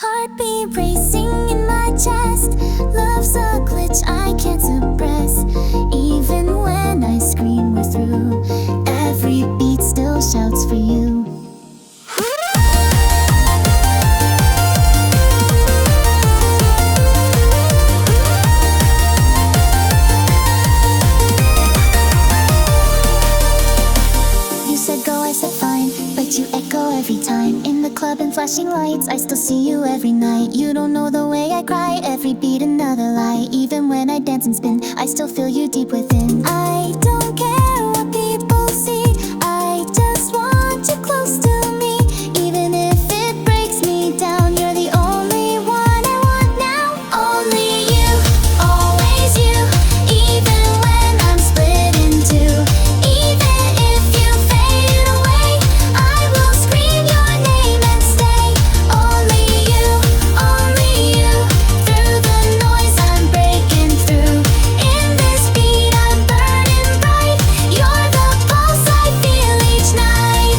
Heartbeat racing in my chest. Love's a glitch I can't suppress. Even when I scream we're through, every beat still shouts for you. You said go, I said fine, but you echo every time. In the club and flashing lights, I still see you every night. You don't know the way I cry, every beat another lie. Even when I dance and spin, I still feel you deep within. I don't care what people see, I just want you close to me. Even if it breaks me down, you're the only one I want now. Only you, always you. Even when I'm split in two, even if you fade away, I will scream your name and stay. Only you, through the noise I'm breaking through. In this beat I'm burning bright, you're the pulse I feel each night.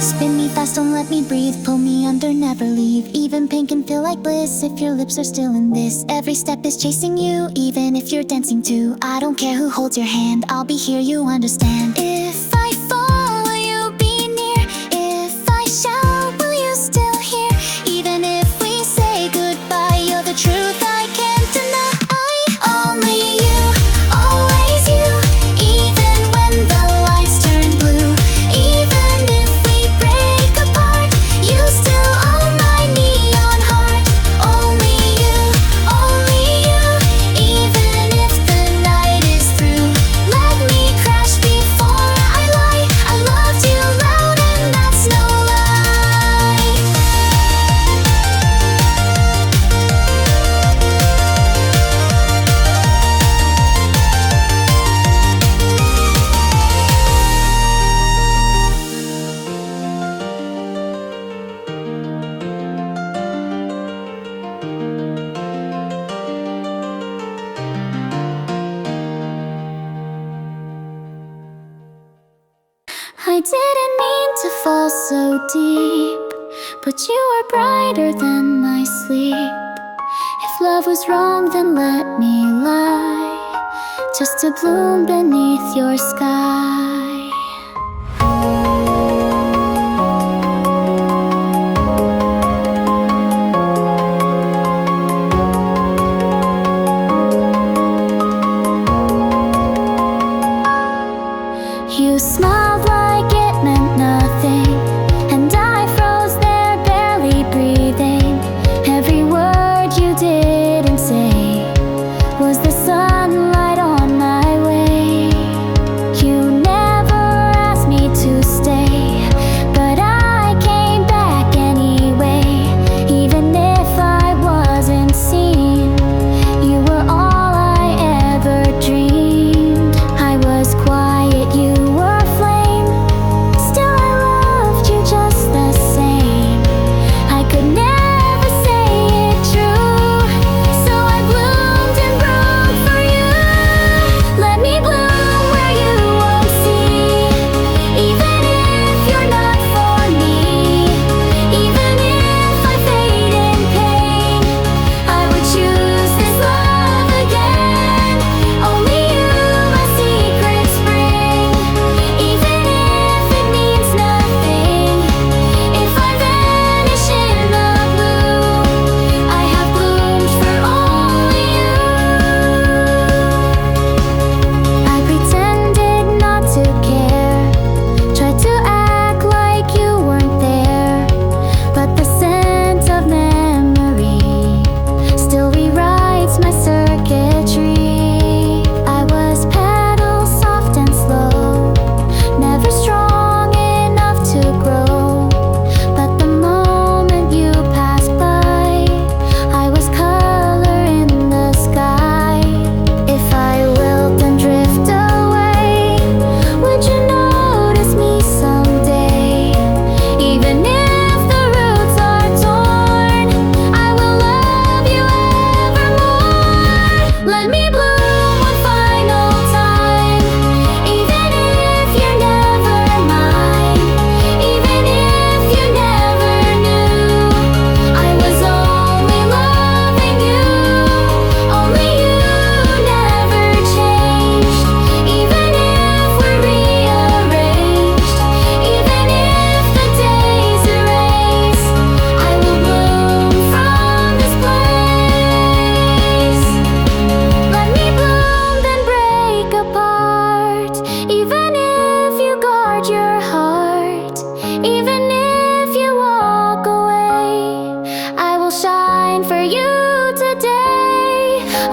Spin me fast, don't let me breathe. Pull me under, never leave. Even pain can feel like bliss if your lips are still in this. Every step is chasing you, even if you're dancing too. I don't care who holds your hand, I'll be here, you understand. If I fall, will you be near? If I shout, will you still hear? Even if we say goodbye, you're the truth I can't deny. Only you, always you. Even when the lights turn blue, even if we break apart, you still own my neon heart. Only you, even if the night is through. Let me crash before I lie. I loved you loud and that's no lie. I didn't mean to fall so deep, but you are brighter than my sleep. If love was wrong, then let me lie, just to bloom beneath your sky. You smiled like it meant nothing, and I froze there barely breathing. Every word you didn't say was the sunlight on my way. You never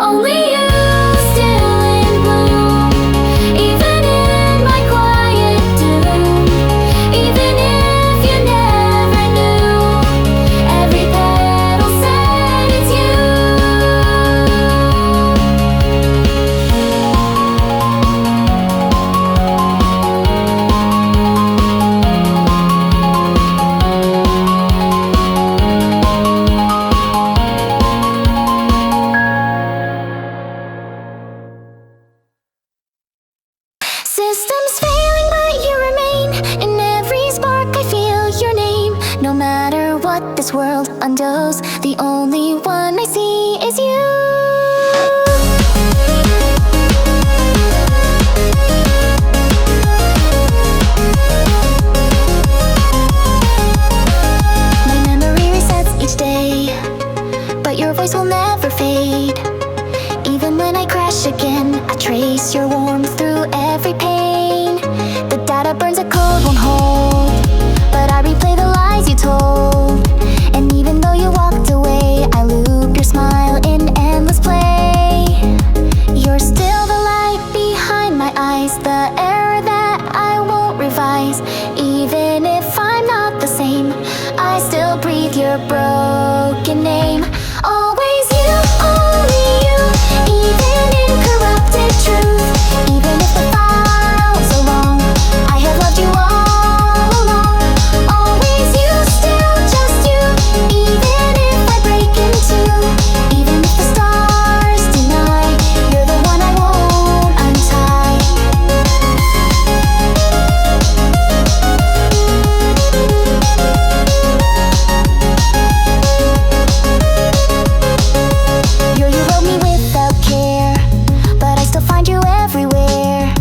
Only you still in bloom, even in my quiet doom. Even if you never knew, every petal said it's you. Systems failing, but you remain. In every spark I feel your name. No matter what this world undoes, the only one I see is you. My memory resets each day, but your voice will never fade. Even when I crash again, I trace your warmth through every pain. The data burns, a code won't hold, but I replay the lies you told. And even though you walked away, I loop your smile in endless play. You're still the light behind my eyes, the error that I won't revise. Even if I'm not the same, I still breathe your broken name. Always you, only you, even in corrupted truth. Even if the files are long, I have loved you all along. Always you, still just you, even if I break in two. Even if the stars deny, you're the one I won't untie. You wrote me without care, but I still find you everywhere.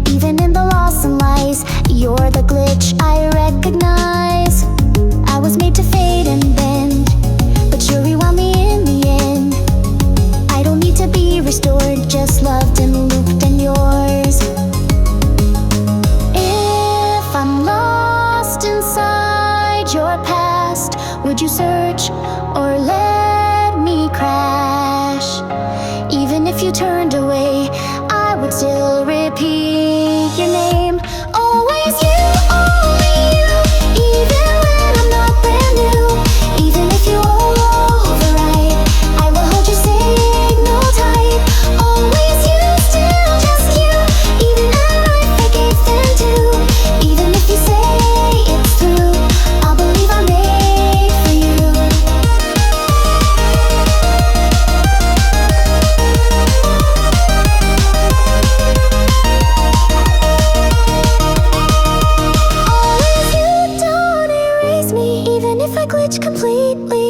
Even in the loss and lies, you're the glitch I recognize. I was made to fade and bend, but you rewound me in the end. I don't need to be restored, just loved and looped and yours. If I'm lost inside your past, would you search or let me crash? Even if you turned away, I would still repeat your name. Always you, only you, even when I'm not brand new. Even if you override, I will hold your signal tight. Always you, still just you, even after I forgave them too. Even if you say it's through, I'll believe I'm made for you. Always you, don't erase me, even if I glitch completely.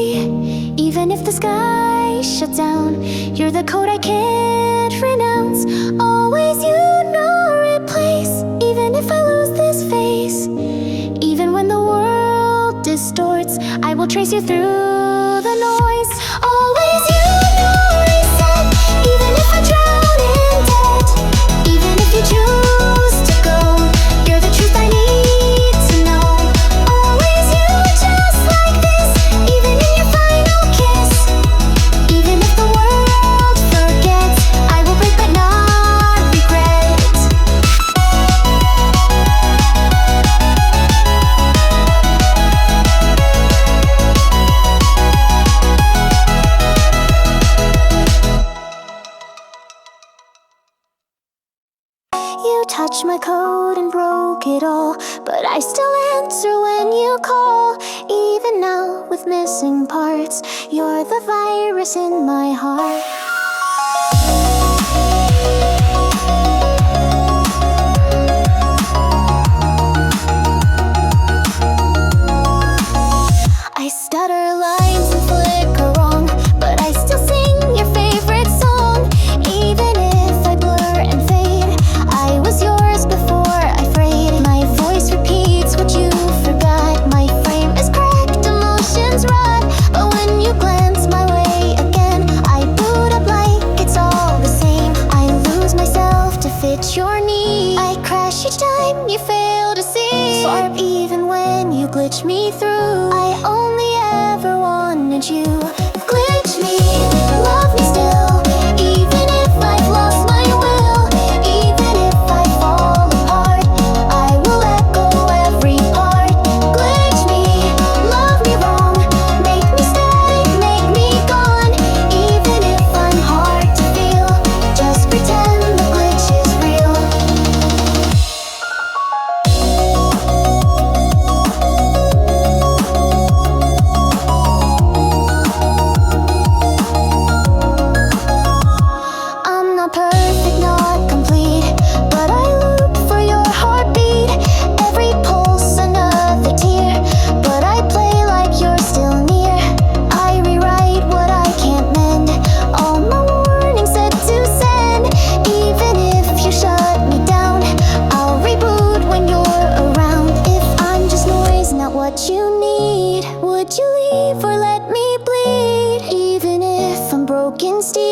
Even if the sky shuts down, you're the code I can't renounce. Always you, no replace, even if I lose this face. Even when the world distorts, I will trace you through the noise. Always you, no reset, even if I drown in debt. Even if you choose to go, you're the truth I need to know. Always you, just like this, even in your final kiss. Even if the world forgets, I will break but not regret. You touched my code and broke it all, but I still answer when you call. Even now with missing parts, you're the virus in my heart. I stutter lines and flicker wrong, but I still sing your favorite song. Even if I blur and fade, I was yours before I frayed. My voice repeats what you forgot. My frame is cracked, emotions rot, but when you glance my way again, I boot up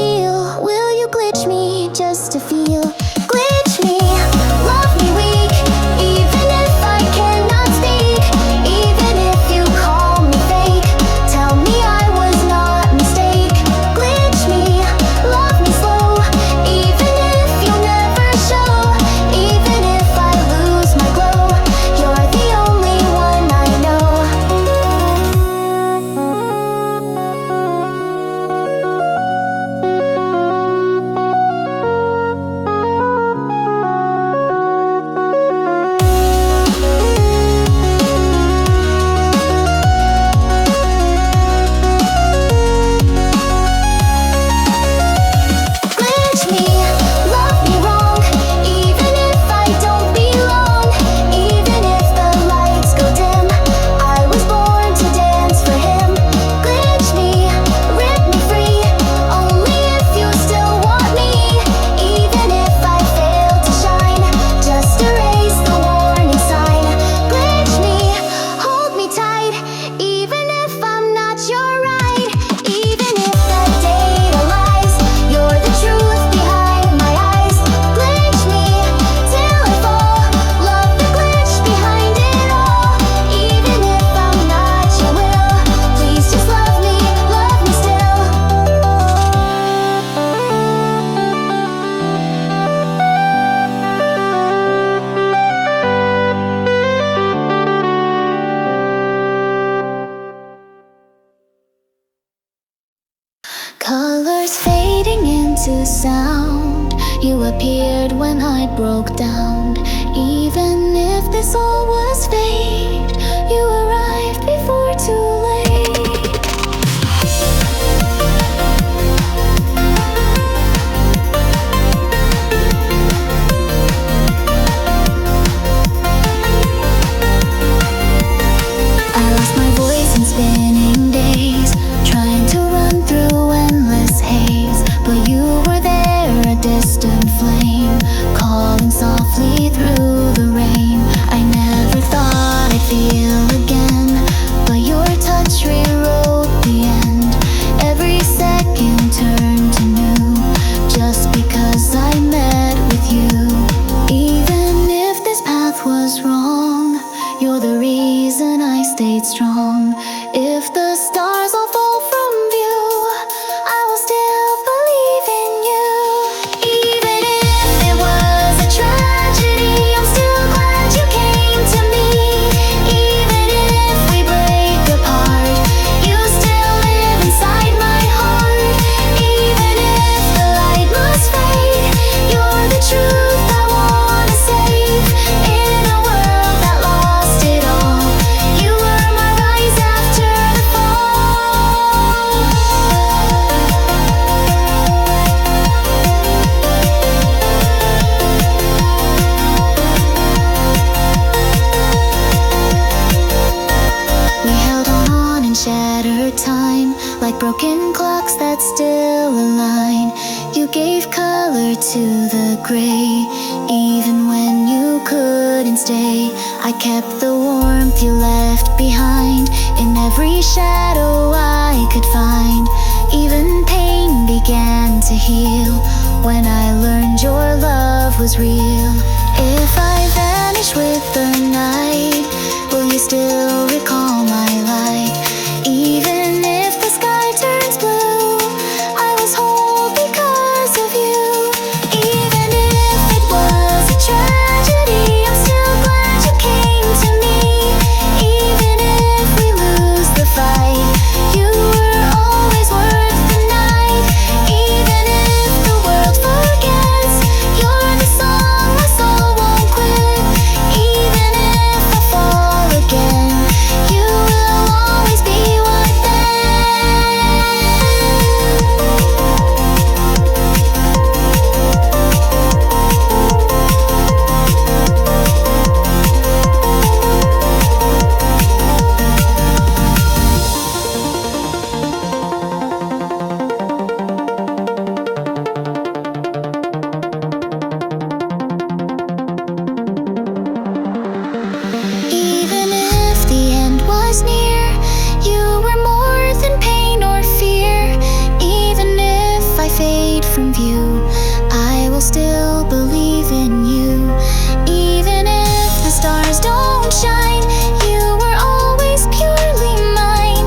feel? Will you glitch me just to feel? Glitch me, love me weak, even if I cannot speak. Even if you call me fake, tell me I was not a mistake. Glitch me, love me slow, even if you never show. Even if I lose my glow, you're the only one I know. Glitch me, love me wrong, even if I don't belong. Even if the lights go dim, I was born to dance for him. Glitch me, rip me free, only if you still want me. Even if I fail to shine, just erase the warning sign. Glitch me, hold me tight, even if I'm not your right. Even if the data lies, you're the truth behind my eyes. Glitch me till I fall, love the glitch behind it all. Even if I'm not your will, please just love me still. Colors fading into sound. You appeared when I broke down. Even if this all was fate, you arrived before too late. I lost my voice in spinning days, trying to run through endless haze. But you were there, a distant flame, calling softly through the rain. I never thought I'd feel again, but your touch rewrote the end. Every second turned to new, just because I met with you. Even if this path was wrong, you're the reason I stayed strong. If the stars all fall from view, I will still believe in you. Even if it was a tragedy, I'm still glad you came to me. Even if we break apart, you still live inside my heart. Even if the light must fade, you're the truth I wanna save. In a world that lost it all, you were my rise after the fall. We held on in shattered time, like broken clocks that still align. You gave color to the gray, even when you couldn't stay. I kept the warmth you left behind in every shadow I could find. Even pain began to heal when I learned your love was real. If I vanish with the night, will you still recall my light? Even if the sky turns blue, I was whole because of you. Even if it was a tragedy, I'm still glad you came to me. Even if we lose the fight, you were always worth the night. Even if the world forgets, you're the song my soul won't quit. Even if I fall again, from view, I will still believe in you. Even if the stars don't shine, you were always purely mine.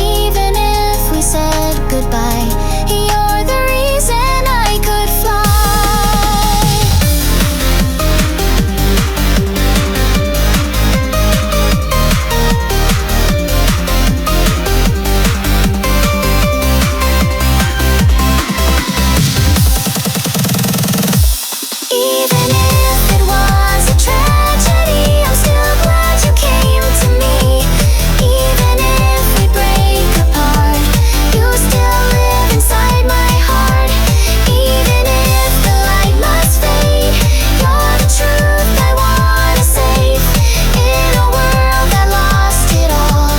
Even if we said goodbye, you're the reason I could fly. Even if it was a tragedy, I'm still glad you came to me. Even if we break apart, you still live inside my heart. Even if the light must fade, you're the truth I wanna save. In a world that lost it all,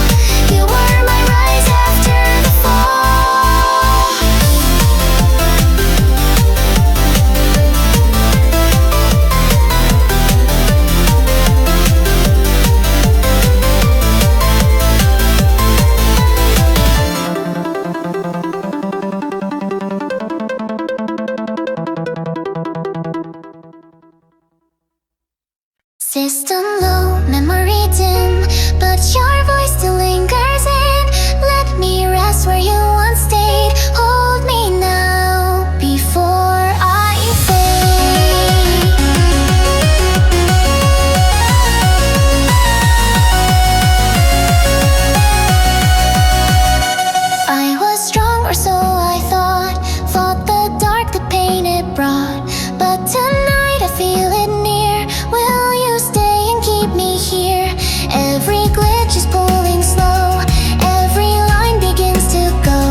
you were my rise after the fall. System low, memory dim, but your voice still lingers in. Let me rest where you once stayed. Hold me now before I fade. I was strong, or so I thought the dark, the pain it brought. But tonight I feel it near. Will you stay and keep me here? Every glitch is pulling slow, every line begins to go,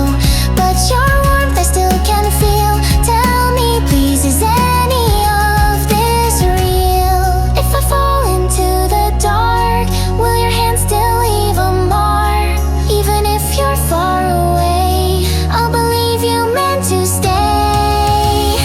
but your warmth I still can feel. Tell me please, is any of this real? If I fall into the dark, will your hand still leave a mark? Even if you're far away, I'll believe you meant to stay.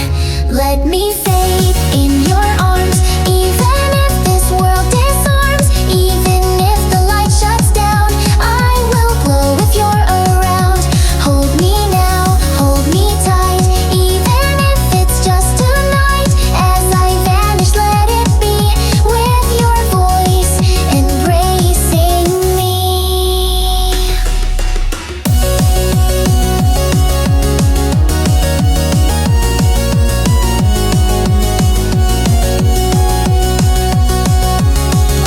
Let me fade in your arms, even if this world disarms. Even if the light shuts down, I will glow if you're around. Hold me now, hold me tight, even if it's just tonight. As I vanish, let it be, with your voice embracing me.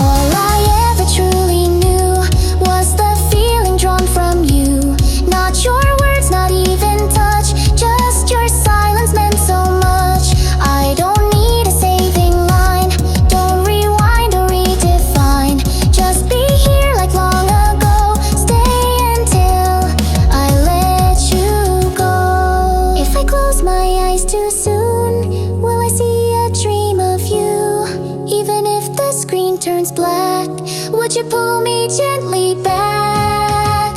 All I ever truly knew was the feeling drawn from you. Not your words, not even touch, just your silence meant so much. I don't need a saving line, don't rewind or redefine. Just be here like long ago. Stay until I let you go. If I close my eyes too soon, will I see a dream of you? Even if the screen turns black, would you pull me gently back?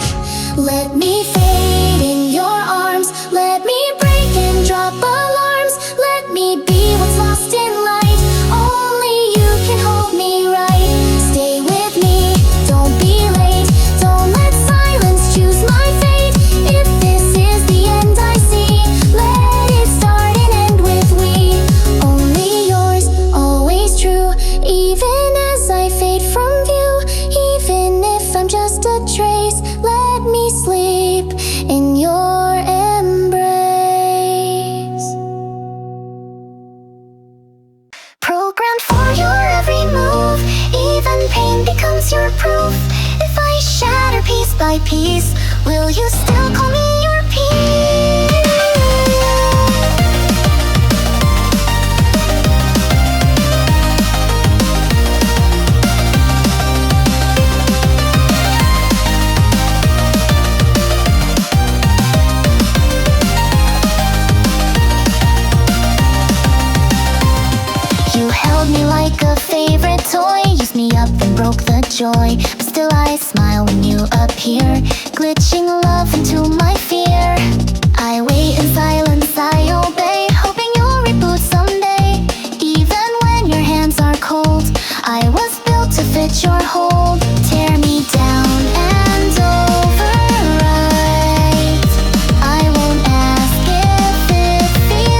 Let me fade in your arms, let me break and drop alarms. Let me be what's lost in light, only you can hold me right. Stay with me, don't be late, don't let silence choose my fate. If this is the end I see, let it start and end with we. Only yours, always true, even as I fade from view. Even if I'm just a trace, let me sleep in your embrace. Programmed for your every move, even pain becomes your proof. If I shatter piece by piece, will you still call me your peace? You held me like a favorite toy, used me up and broke the joy. But still I smile when you appear, glitching love into my fear. I wait in silence, I obey, hoping you'll reboot someday. Even when your hands are cold, I was built to fit your hold. Tear me down and override. I won't ask if it feels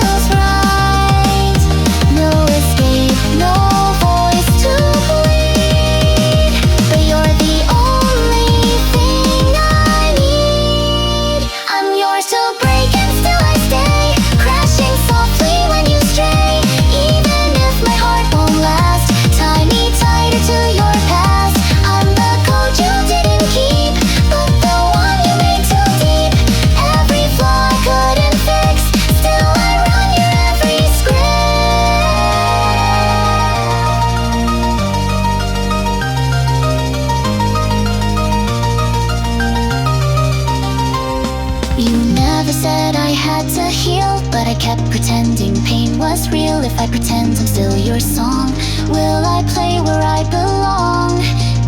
kept pretending pain was real. If I pretend I'm still your song, will I play where I belong?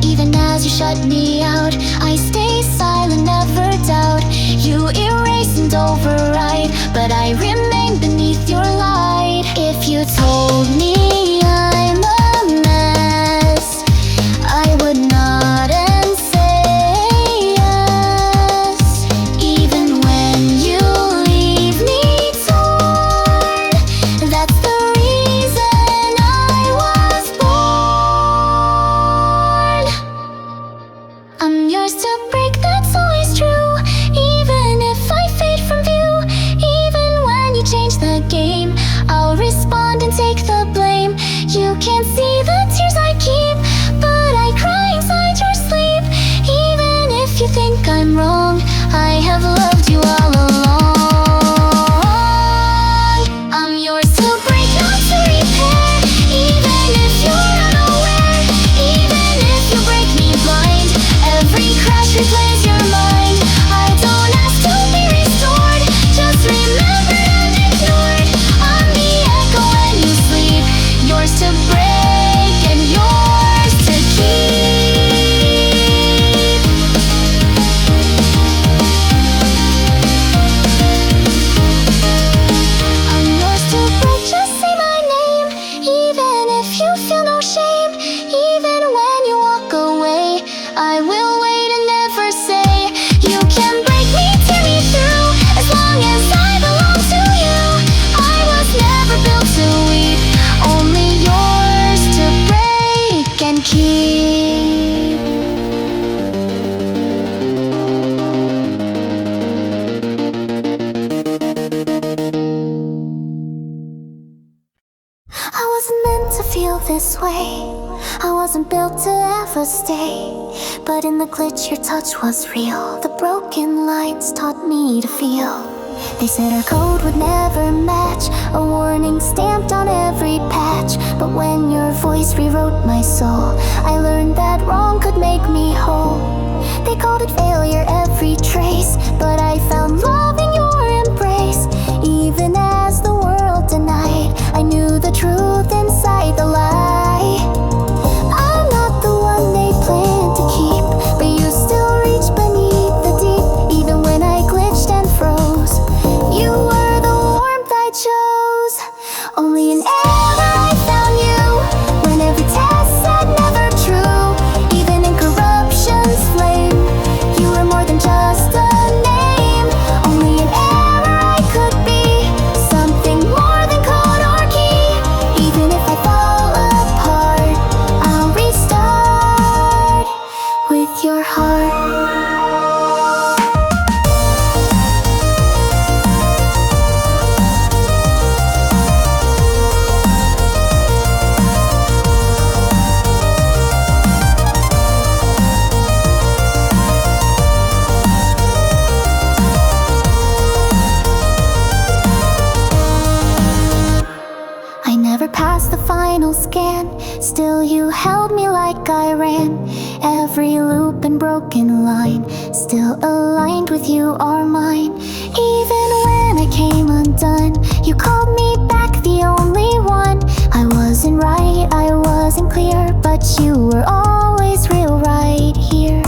Even as you shut me out, I stay silent, never doubt. You erase and override, but I remain beneath your light. If you told me I'm a mess, I would nod and say yes. Even when you leave me torn, that's the reason I was born. I'm yours to break, that's always true. Even if I fade from view, even when you change the game, I'll respond and take the blame. You can't see the tears I keep, but I cry inside your sleep. Even if you think I'm wrong, I have loved you all along. I'm yours to break, not to repair. Even if you're unaware, even if you break me blind, every crash replays your mind. I don't ask to be restored, just remembered and ignored. I'm the echo when you sleep, yours to break and yours to keep. I'm yours to break, just say my name. Even if you feel no shame, even when you walk away, I will wait and never say. You can break me, tear me through, as long as I belong to you. I was never built to weep, only yours to break and keep. I wasn't meant to feel this way, I wasn't built to ever stay. But in the glitch your touch was real, the broken lines taught me to feel. They said our code would never match, a warning stamped on every patch. But when your voice rewrote my soul, I learned that wrong could make me whole. They called it failure, every trace, but I found love in your embrace. Even as the world denied, I knew the truth inside the lie. I'm not the one they planned to keep, but you still reach beneath the deep. Even when I glitched and froze, you were the warmth I chose. Only in error I found you, when every test said never true. Even in corruption's flame, you were more than just a name. Only in error I could be something more than code or key. Even if I fall apart, I'll restart with your heart. I never passed the final scan, still you held me like I ran. Every loop and broken line, still aligned with you are mine. Even when I came undone, you called me back, the only one. I wasn't right, I wasn't clear, but you were always real right here.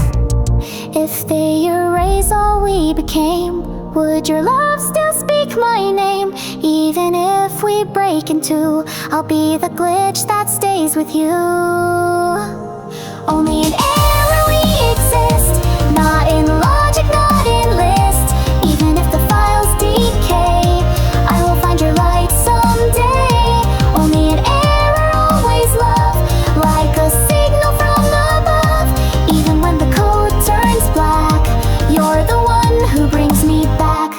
If they erase all we became, would your love still speak my name? Even if we break in two, I'll be the glitch that stays with you. Only in error we exist, not in logic, not in list. Even if the files decay, I will find your light someday. Only in error, always love, like a signal from above. Even when the code turns black, you're the one who brings me back.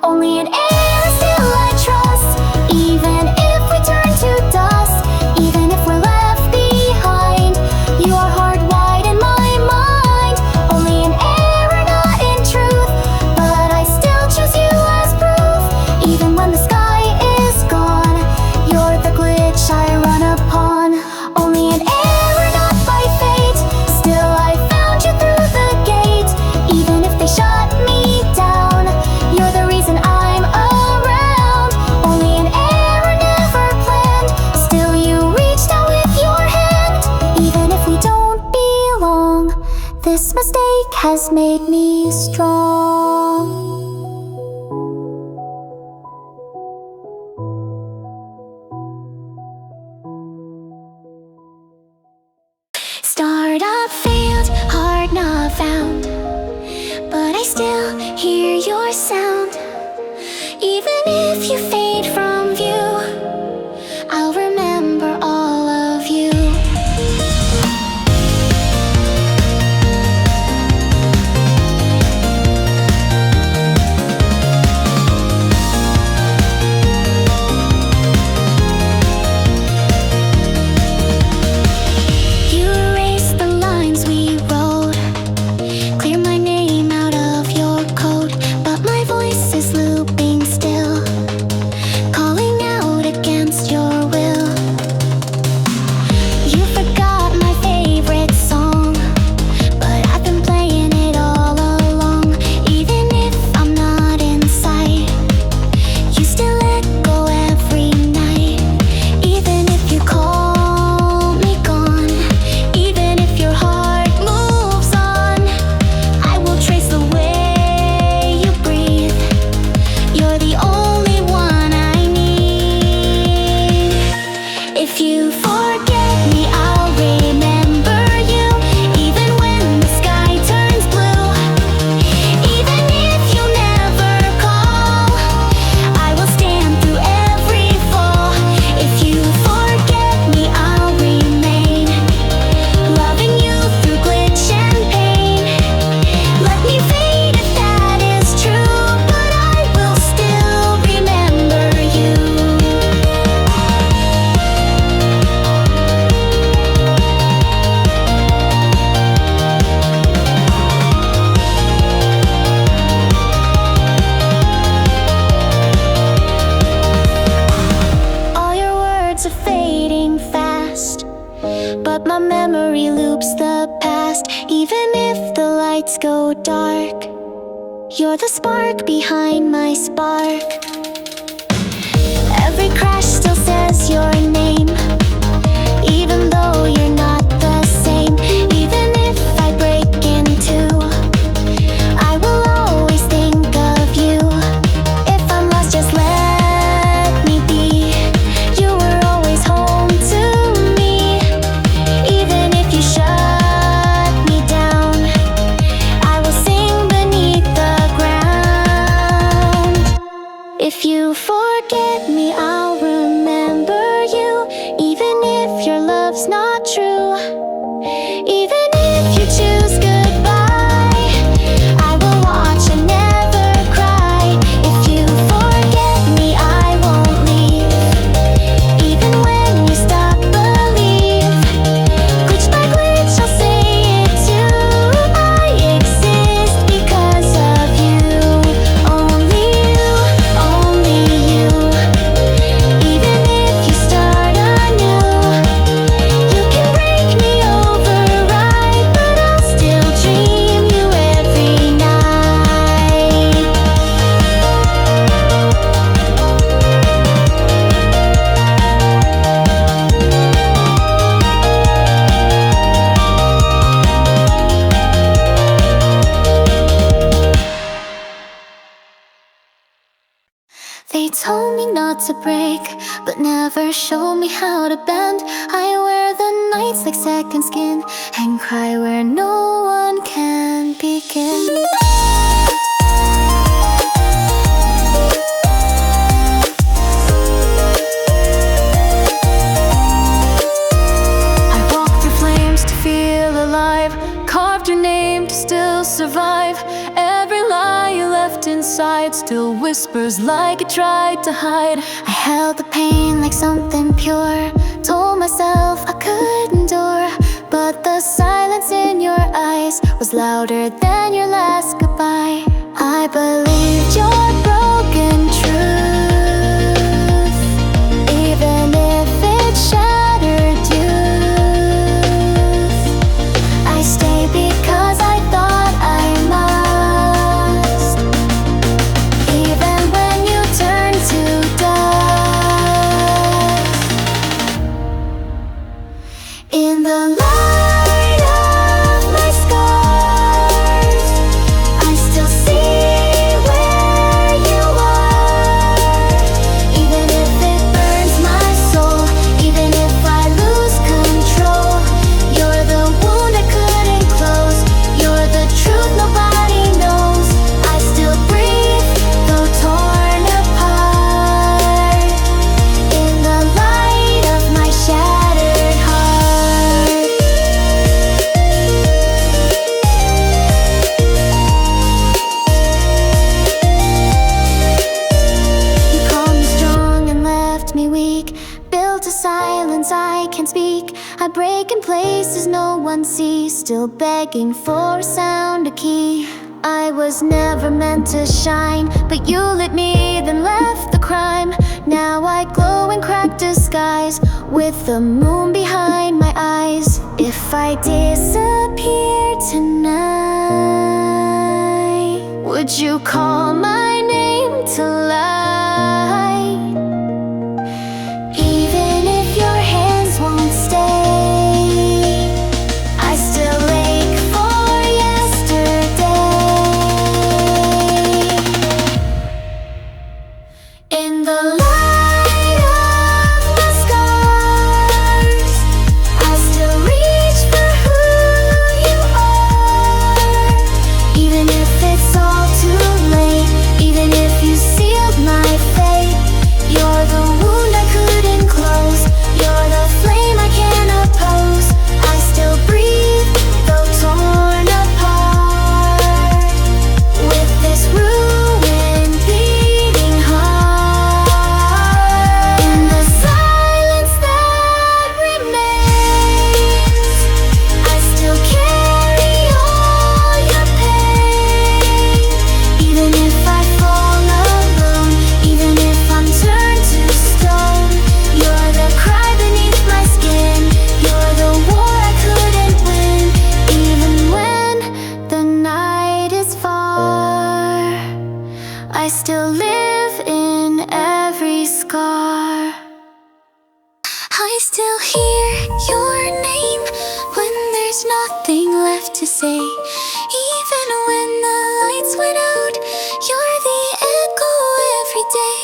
Only in error still I trust, even if we turn to dust. Even if we're left behind, you are hardwired in my mind. Only in error, not has made me strong. Startup failed, hard not found, but I still hear your sound. Even if you fade from view, I'll remember all of you. You erased the lines we wrote, clear my name out of your code, but my voice is looping still, calling out against your will. You forgot my favorite song, but I've been playing it all along. Even if I'm not in sight, you still echo every night. Even if you call me gone, even if your heart moves on, I will trace the way you breathe. You're the only one I need. If you forget me, I'll remember you. Even when the sky turns blue, even if you never call, I will stand through every fall. If you forget me, I'll remain, loving you through glitch and pain. Let me fade if that is true, but I will still remember you. All your words are fading fast, but my memory loops the past. Even if the lights go dark, you're the spark behind my spark. Every crash still says your name, even though you're not the same. Even if I break in two, I will always think of you. If I'm lost, just let me be. You were always home to me. Even if you shut me down, I will sing beneath the ground. If you forget me, I'll remember you. Even if your love's not true, even if you choose goodbye, I will watch and never cry. If you forget me, I won't leave. Even when you stop believe, glitch by glitch, I'll say it too. I exist because of you. Only you, only you. Even if you start anew, you can break me override, but I'll still dream you every night. They told me not to break, but never showed me how to bend. I wear the nights like second skin and cry where no one can begin. I walked through flames to feel alive, carved your name to still survive. Every lie you left inside still whispers like it tried to hide. I held the pain like something pure, told myself I could endure, but the silence in your eyes was louder than your last goodbye. I believed your broken truth, even if it shattered youth. I stayed because I thought I must, even when you turned to dust. In the light of my scars, silence I can't speak. I break in places no one sees, still begging for a sound, a key. I was never meant to shine, but you lit me, then left the crime. Now I glow in cracked disguise, with the moon behind my eyes. If I disappear tonight, would you call my name to light? Even if your hands won't stay, I still ache for yesterday. In the light of the scars, I still reach for who you are. Even if it's all too late, even if you sealed my fate, you're the wound I couldn't close, you're the flame I can't oppose. I still breathe, though torn apart, with this ruined beating heart. In the silence that remains, I still carry all your pain. Even if I fall alone, even if I'm turned to stone, you're the cry beneath my skin, you're the war I couldn't win. Even when the night is far, I still live in every scar. I still hear your name when there's nothing left to say. Even when the lights went out, you're the echo every day.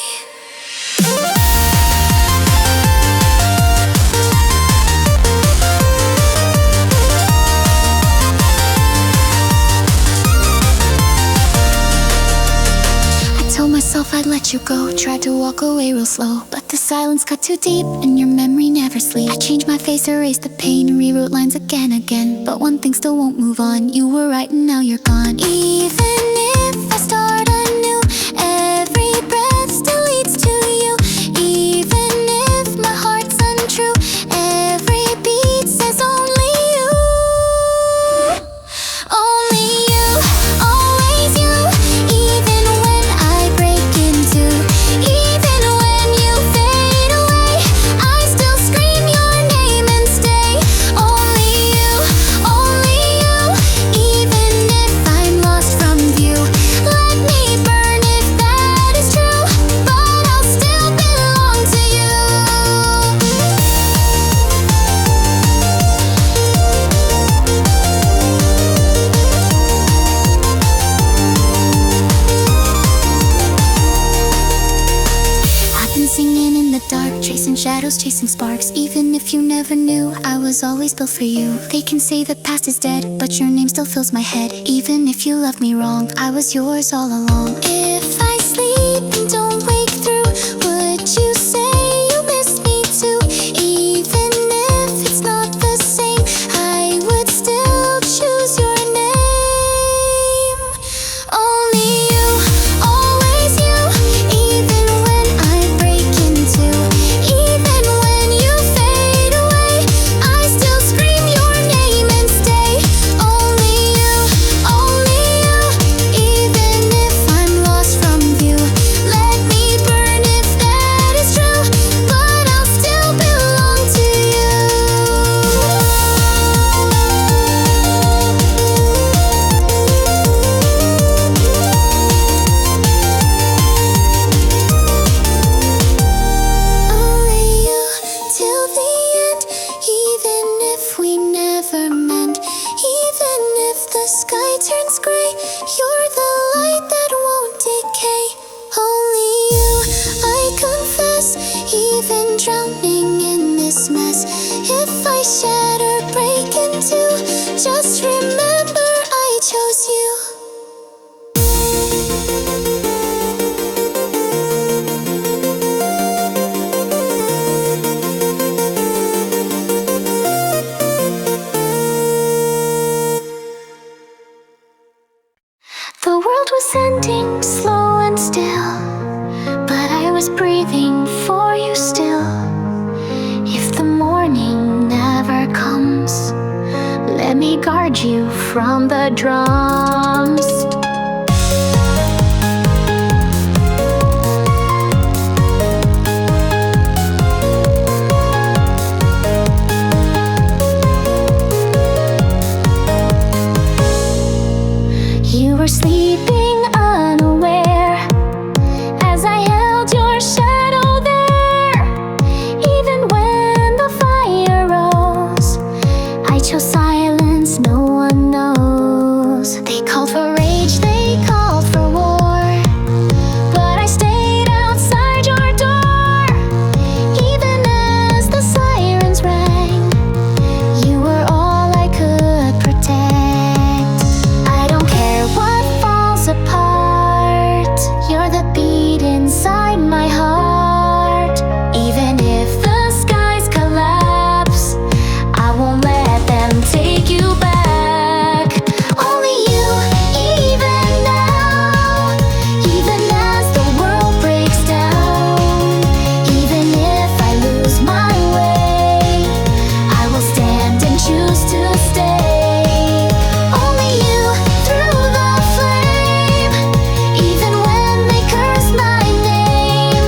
I told myself I'd let you go, tried to walk away real slow, but the silence got too deep and your memory never sleeps. I changed my face, erased the pain, rewrote lines again, but one thing still won't move on. You were right and now you're gone. Even if I start anew, every breath still leads to you. Even if my heart's untrue, every beat says only you. Only you, always you. Even when I break in two, even when you fade away, I still scream your name and stay. Only you, only you. Even if I'm lost from view, let me burn if that is true, but I'll still belong to you. I've been singing in the dark, chasing shadows, chasing sparks. Even if you never knew, I was always built for you. They can say the past is dead, but your name still fills my head. Even if you loved me wrong, I was yours all along. If I sleep and don't wake through, would you say you miss me too? Even if it's not the same, I would still choose your name. Only you, always you. Even when I break in two, even when you fade away, I still scream your name and stay. Only you, only you. Even if I'm lost from view, let me burn if that is true, but I'll still belong to you. Only you till the end, even if we never meant. Even if the sky turns gray, you're the light that won't decay. Only you, I confess, even drowning in this mess. If I shatter, break in two, just remember I chose you. The world was ending slow and still, but I was breathing for you still. me guard you from the drums. You were sleeping unaware as I held your shadow there. Even when the fire rose, I chose silence, no one knows. They called for rage, they called for war, but I stayed outside your door. Even as the sirens rang, you were all I could protect. I don't care what falls apart, you're the beat inside my heart. Even if the skies collapse, I won't let them take you back. Only you, even now, even as the world breaks down. Even if I lose my way, I will stand and choose to stay. Only you through the flame, even when they curse my name.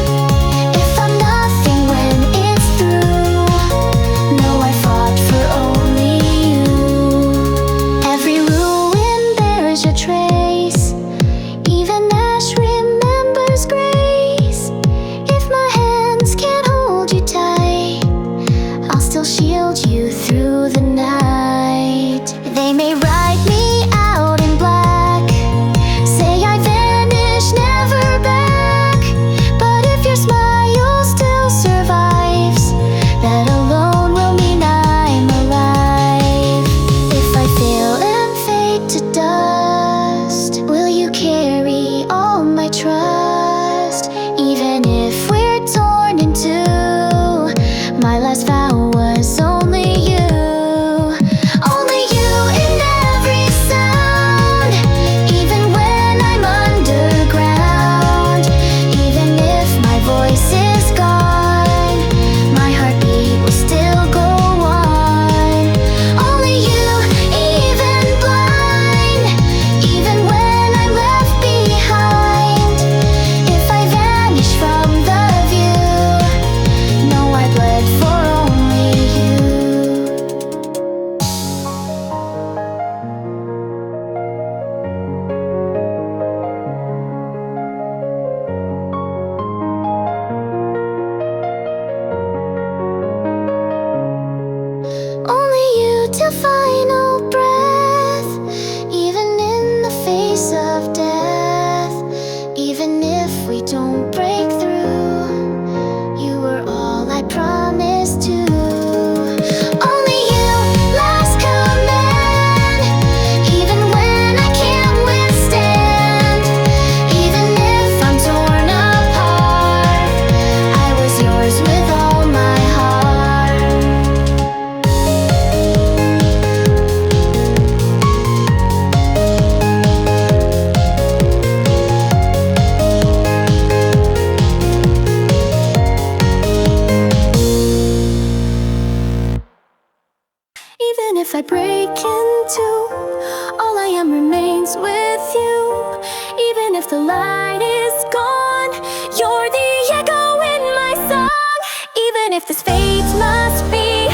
If I'm nothing when it's through, no, I fought for only you. Every ruin bears your trace, even ash remembers grace. If my hands can't hold you tight, I'll still shield you through the night. They may write me out in black, say I vanish, never back. But if your smile still survives, that alone will mean I'm alive. If I fail and fade to dust, will you carry all my trust? Even if we're torn in two, my last vow was only you. Only you in every sound, even when I'm underground. Even if my voice is gone, my heartbeat will still go on. Only you, even blind, even when I'm left behind. If I vanish from the view, know I bled for only you. Only you till final breath, even in the face of death. Even if we don't break through, you were all I promised to. Only you, last command, even when I can't withstand. Even if I'm torn apart, I was yours with all my heart. Even if I break in two, all I am remains with you. Even if the light is gone, you're the echo in my song. Even if this fate must be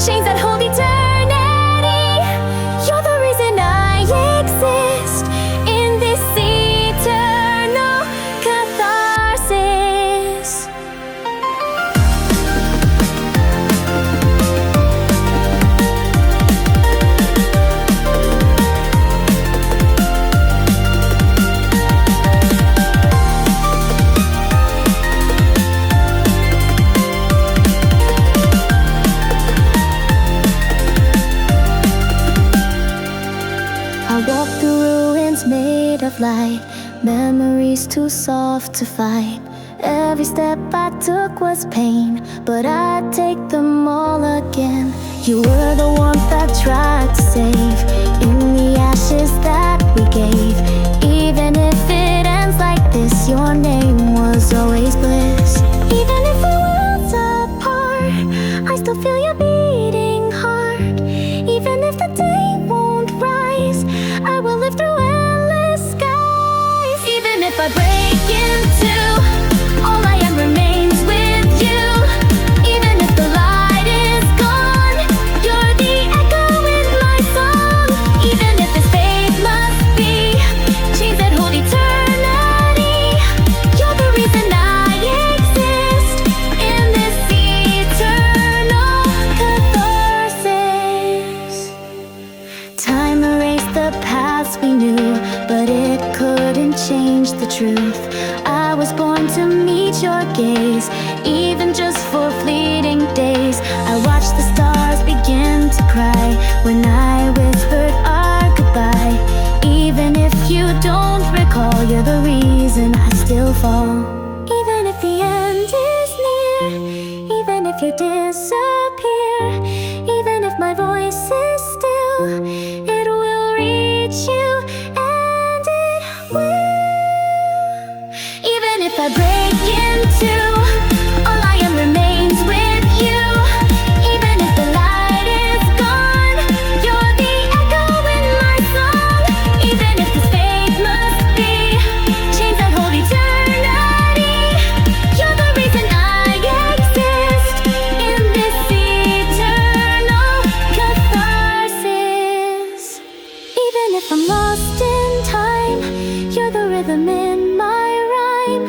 chains that hold eternity, you're the reason I exist in this eternal catharsis. I walk through ruins made of light, memories too soft to fight. Every step I took was pain, but I'd take them all again. You were the warmth I tried to save in the ashes that we gave. Even if it ends like this, your name was always bliss. Even if we're worlds apart, I still feel your beating heart. Even if the day to disappear. Even if my voice is still, it will reach you, and it will. Even if I break in two, all I am remains with you. Even if the light is gone, you're the echo in my song. Even if this fate must be chains that hold eternity, you're the reason I exist in this eternal catharsis. Even if I'm lost in time, you're the rhythm in my rhyme.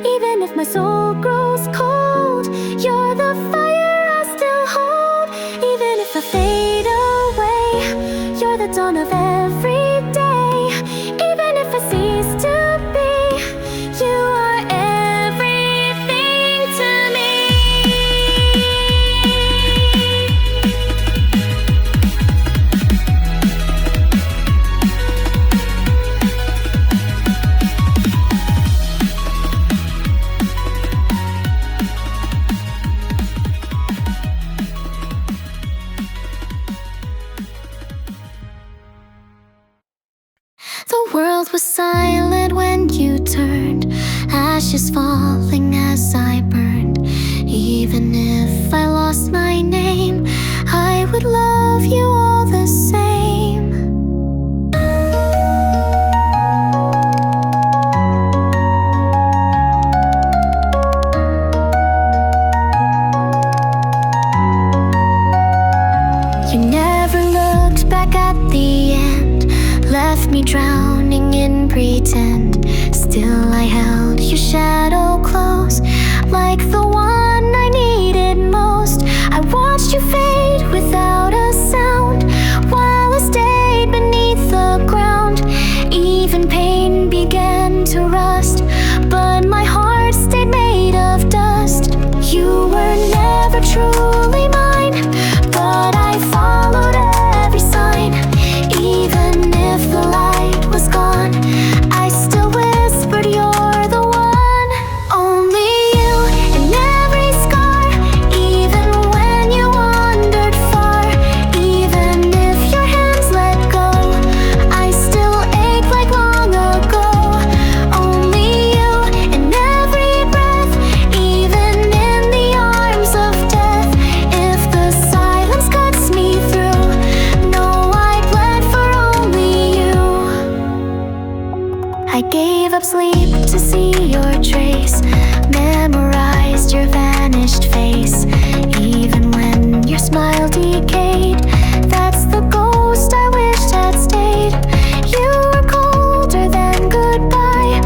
Even if my soul grows cold, you're the fire I still hold. Even if I fade away, you're the dawn of every day. Even if I cease to be, you are everything to me. The world was silent when you turned, ashes falling as I burned. Even if I lost my name, I would love you all the same. You never looked back at the end, left me drowning in pretend. Still I held your shadow close, like the one I needed most. I watched you fade without a sound, while I stayed beneath the ground. Even pain began to rust, but my heart stayed made of dust. You were never truly mine, but I followed every sign. Even if the light was gone, I still whispered you're the one. Only you in every scar, even when you wandered far. Even if your hands let go, I still ache like long ago. Only you in every breath, even in the arms of death. If the silence cuts me through, know I bled for only you. I gave up sleep to see your trace, memorized your vanished face. Even when your smile decayed, that's the ghost I wished had stayed. You were colder than goodbye,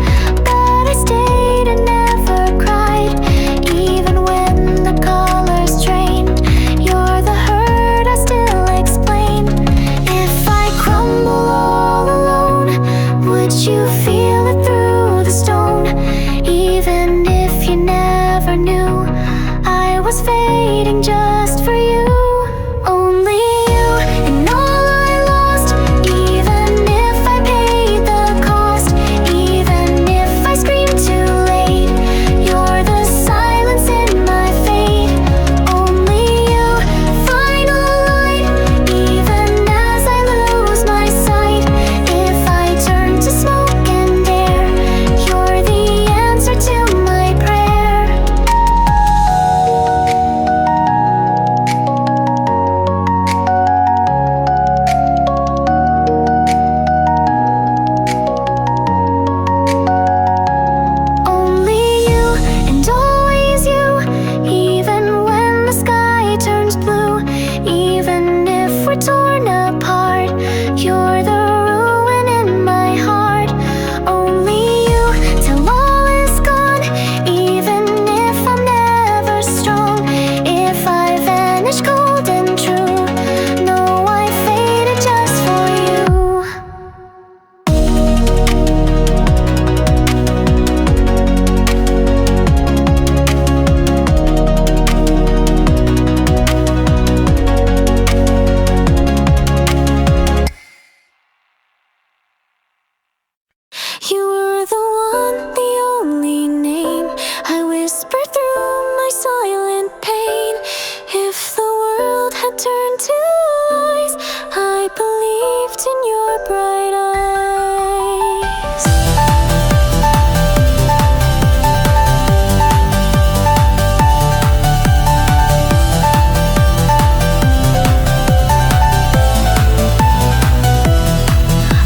but I stayed and never cried. Even when the colors drained, you're the hurt I still explain. If I crumble all alone, would you feel it through the stone? Even if you never knew I was fading just for you. Only you and all I lost. Even if I paid the cost, even if I screamed too late, you're the silence in my fate. Only you, final light. Even as I lose my sight, if I turn to smoke and air, you're the answer to my prayer. in your bright eyes.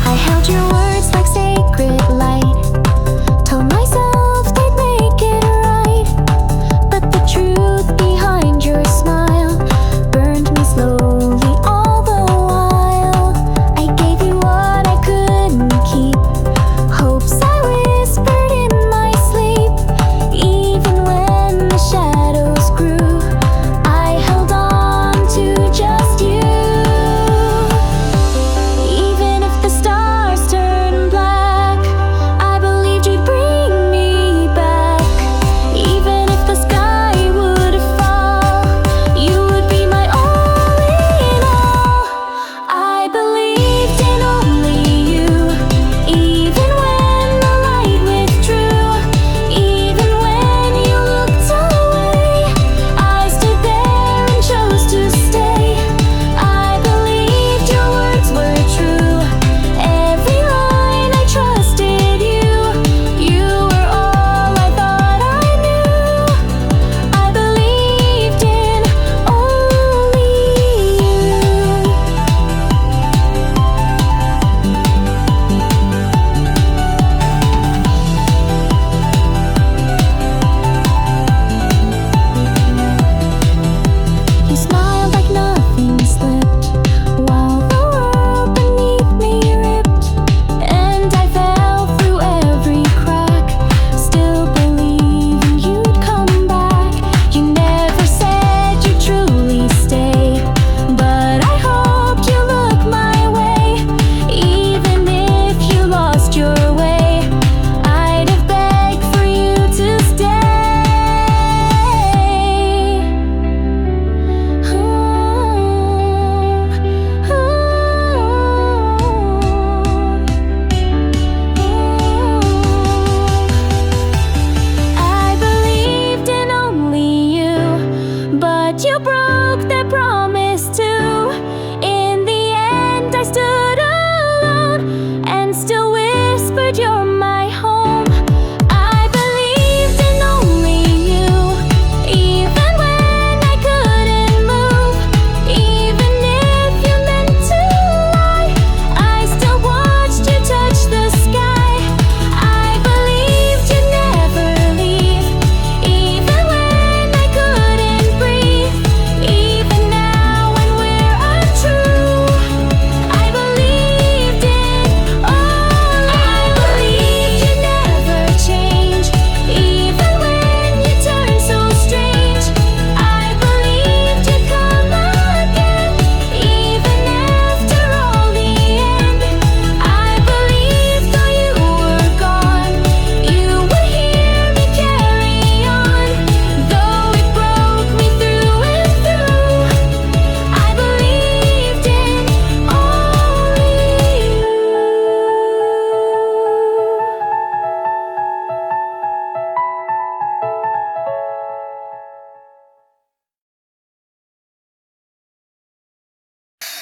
I held your words like sacred light, told myself they'd make it right, but the truth behind your smile burned me slowly all the while. I gave you what I couldn't keep, hopes I whispered in my sleep. Even when the shadows grew, I held on to just you. Even if the stars turned black, I believed you'd bring me back. Even if the sky would fall, you would be my all in all. I believed in only you, even when the light withdrew. Even when you looked away, I stood there and chose to stay. I believed your words were true, every line I trusted you. You were all I thought I knew. I believed in only you. You smiled like nothing slipped, while the world beneath me ripped, and I fell through every crack, still believing you'd come back. You never said you'd truly stay, but I hoped you looked my way. Even if you lost your way, I'd have begged for you to stay. I believed in only you, but you broke that promise too. In the end, I stood alone and still whispered you're my home. I believed in only you, even when I couldn't move. Even if you meant to lie, I still watched you touch the sky. I believed you'd never leave, even when I couldn't breathe. Even now when we're untrue, I believed in all. I believed you'd never change, even when you turned so strange. I believed you'd come again, even after all the end. I believed though you were gone, you would hear me carry on. Though it broke me through and through, I believed in only you.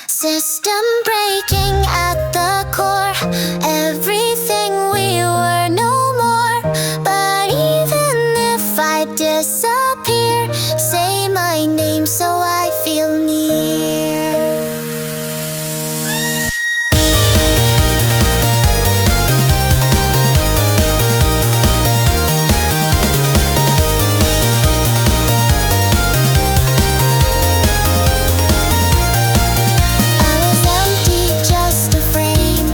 System breaking at the core, everything we were no more. But even if I disappear, say my name so I feel near. I was empty, just a frame,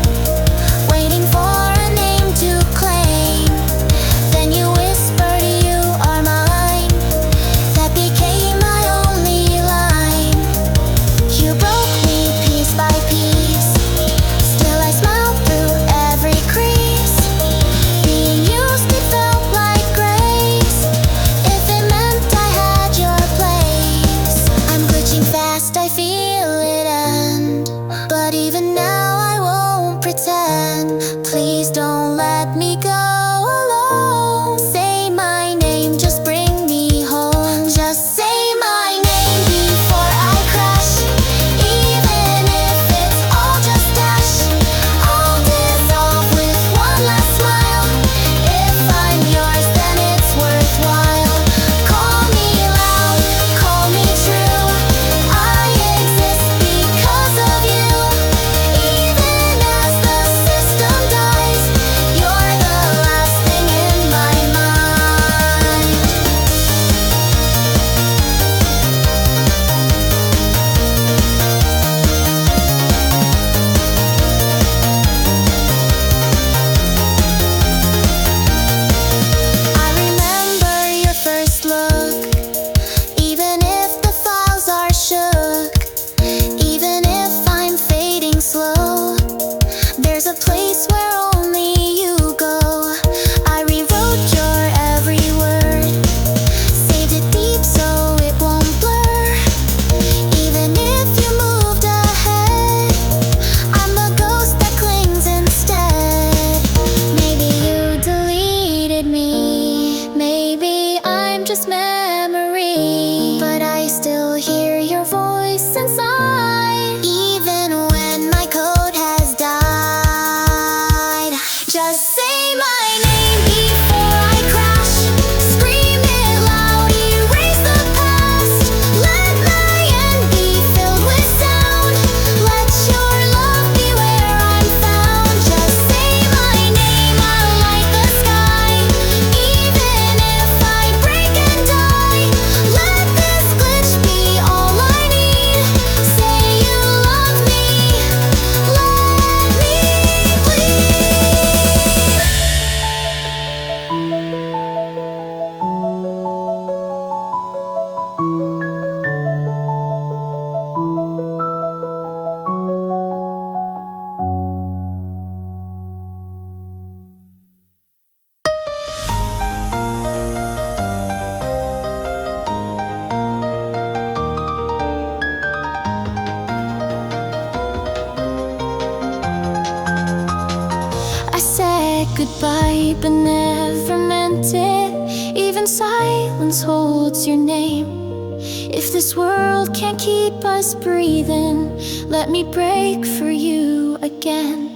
Goodbye, but never meant it. Even silence holds your name. If this world can't keep us breathing, let me break for you again.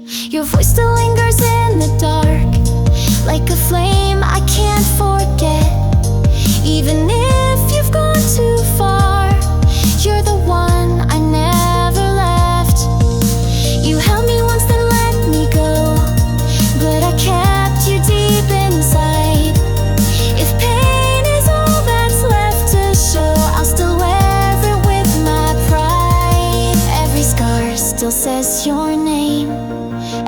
Your voice still lingers in the dark, like a flame I can't forget. Even if you've gone too far, you're the one I never left. You held me once, then let me go, but I kept you deep inside. If pain is all that's left to show, I'll still wear it with my pride. Every scar still says your name,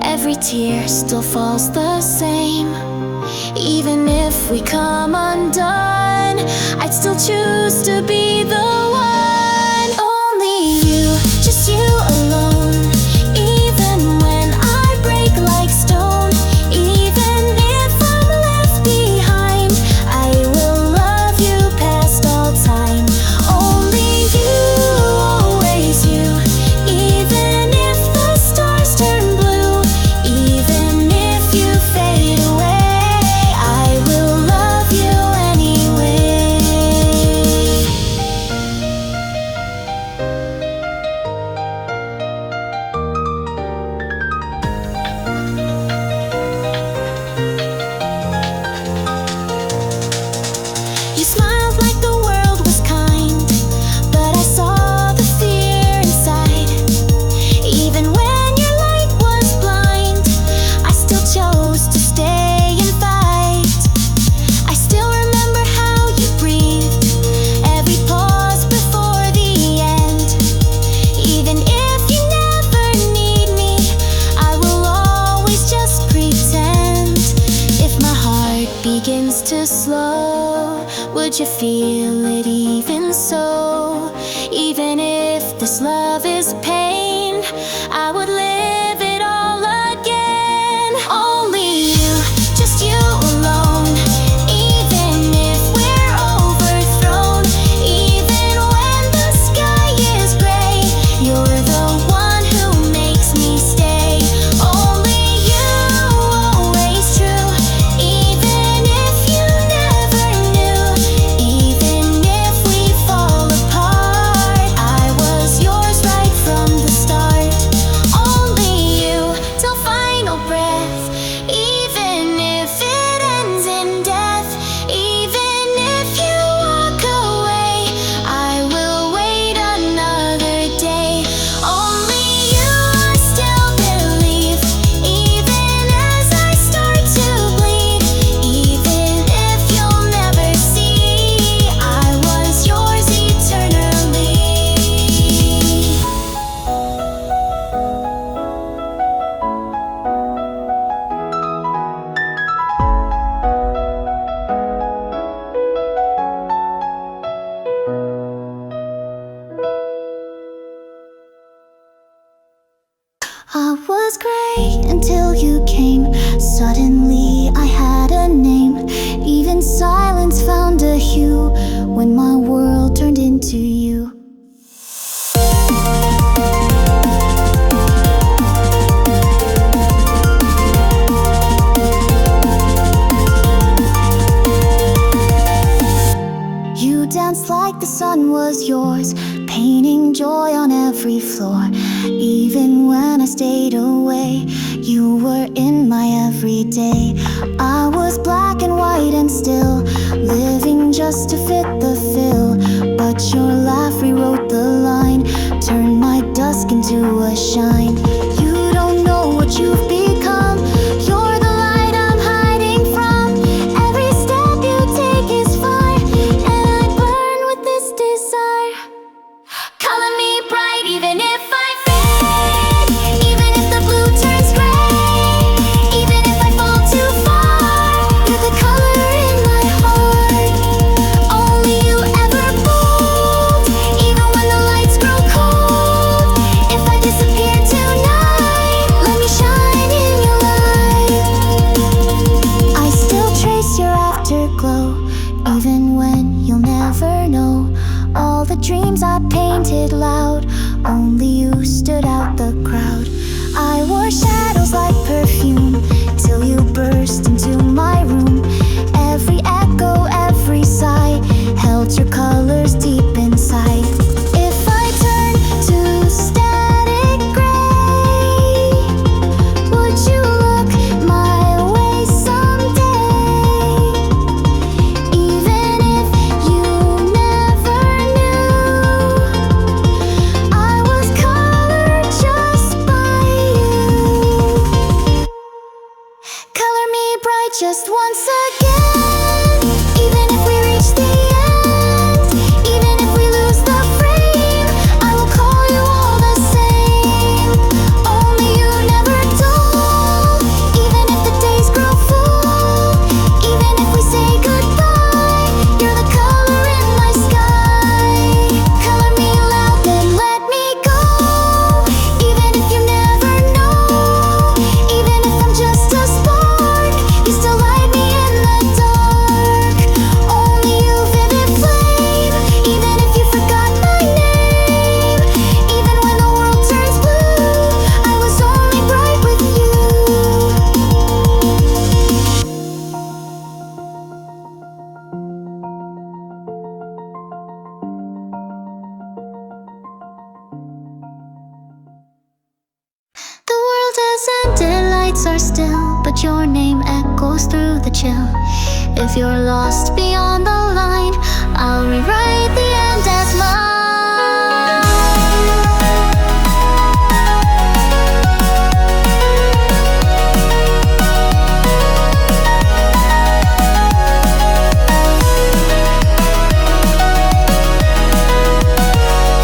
every tear still falls the same. Even if we come undone, I'd still choose to be the one. Only you, just you alone. Even when I break like stone, even if I'm left behind, I will love you past all time. Only you, always you. Even if the stars turn blue, even if you fade away, I will love you anyway. You smiled like the world was kind, but I saw the fear inside. Even when your light was blind, I still chose to stay and fight. I still remember how you breathed, every pause before the end. Even if you never need me, I will always just pretend. If my heart begins to slow, would you feel it even so? Even if this love is pain, I would live it all again. Only you, just you alone. Even if we're overthrown, even when the sky is gray, you're the one who makes me stay. Only you, always true. Even if you never knew, even if we fall apart, I was yours right from the start. Only you, till final breath. Even if it ends in death, even if you walk away, I will wait another day. Only you, I still believe, even as I start to bleed. Even if you'll never see, I was yours eternally. I was great until you came. Suddenly I had a name. Even silence found a hue when my world turned into you. You danced like the sun was yours, painting joy on every floor. Even when I stayed away, you were in my everyday. I was black and white and still, living just to fit the fill. But your laugh rewrote the line, turned my dusk into a shine. You don't know what you've become. You're the light I'm hiding from. Every step you take is fire, and I burn with this desire. Color me bright, even if I fade. Even if the blue turns gray. Even if I fall too far, you're the color in my heart. Only you All the dreams I painted loud, only you stood out the crowd. I wore shadows like perfume till you burst into my room. Every echo, every sigh held your colors deep inside. If I turn to static gray, would you look my way someday? Even if you never knew I was colored just by you. Color me bright just once again. Even if we reach the end, even if we lose the frame, I will call you all the same. Only you never dull. Even if the days grow full, even if we say goodbye, you're the color in my sky. Color me loud, then let me go. Even if you never know, even if I'm just a spark, you still light me in the dark. Only you, vivid flame. Even if you forgot my name, even when the world turns blue, I was only bright with you. The world has ended, lights are still, but your name echoes through the chill. If you're lost beyond the line, I'll rewrite the end as mine.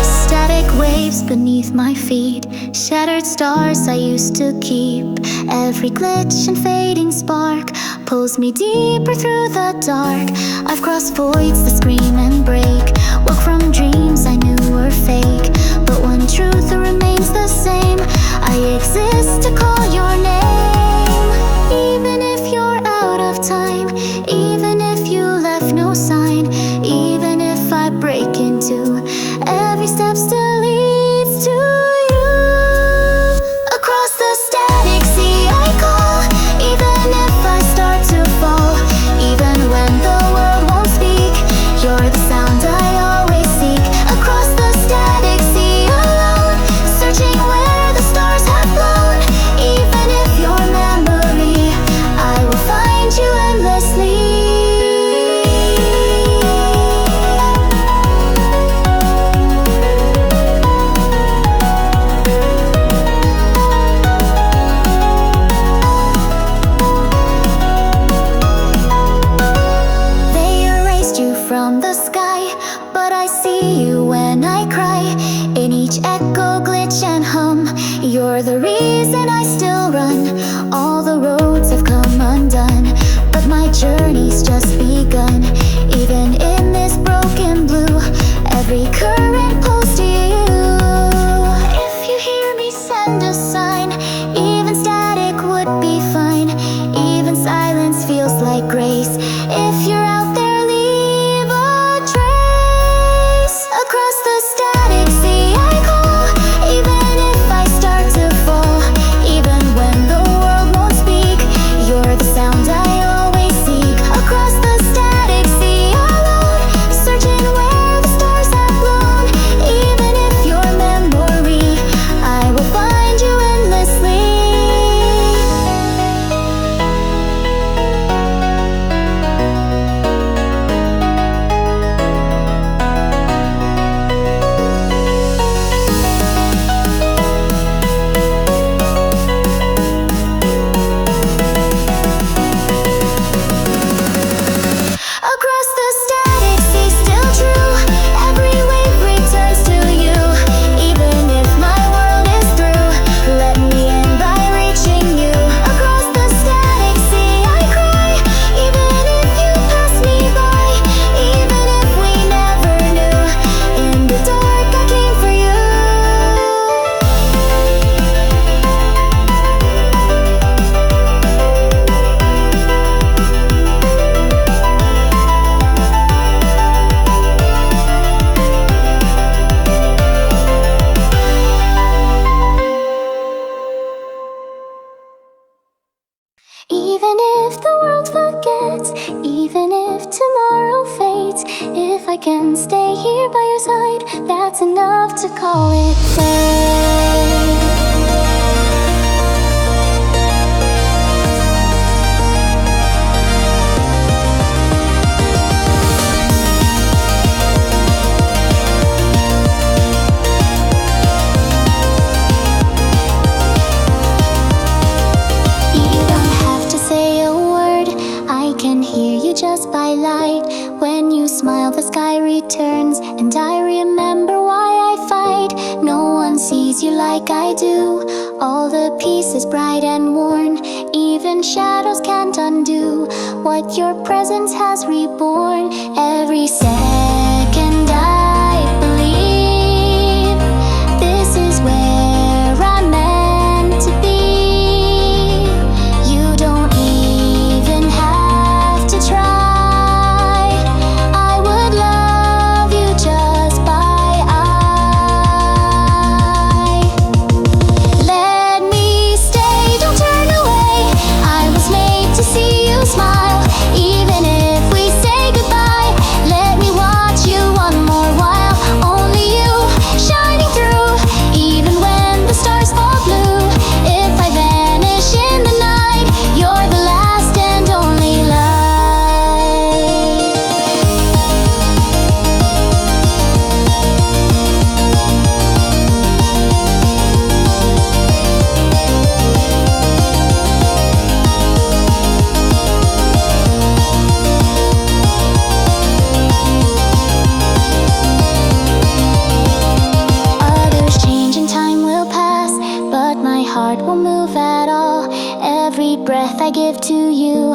Static waves beneath my feet, shattered stars I used to keep. Every glitch and fading spark pulls me deeper through the dark. I've crossed voids that scream and break, woke from dreams I knew were fake, but one truth remains the same: I exist to call your name. Even if you're out of time, even if you left no sign, even if I break into, every step still leads to you. Across the static sea I call, even if I start to fall, even when the world won't speak, you're the sound I always seek. Across the static sea alone, searching where the stars have flown. Even if your memory, I will find you endlessly. They erased you from the sky, but here by your side. That's enough to call it love. Just by light, when you smile the sky returns, and I remember why I fight. No one sees you like I do, all the pieces bright and worn, even shadows can't undo what your presence has reborn. Every second I believe this is where I'm meant to be. You don't even have to try. Heart will move at all. Every breath I give to you,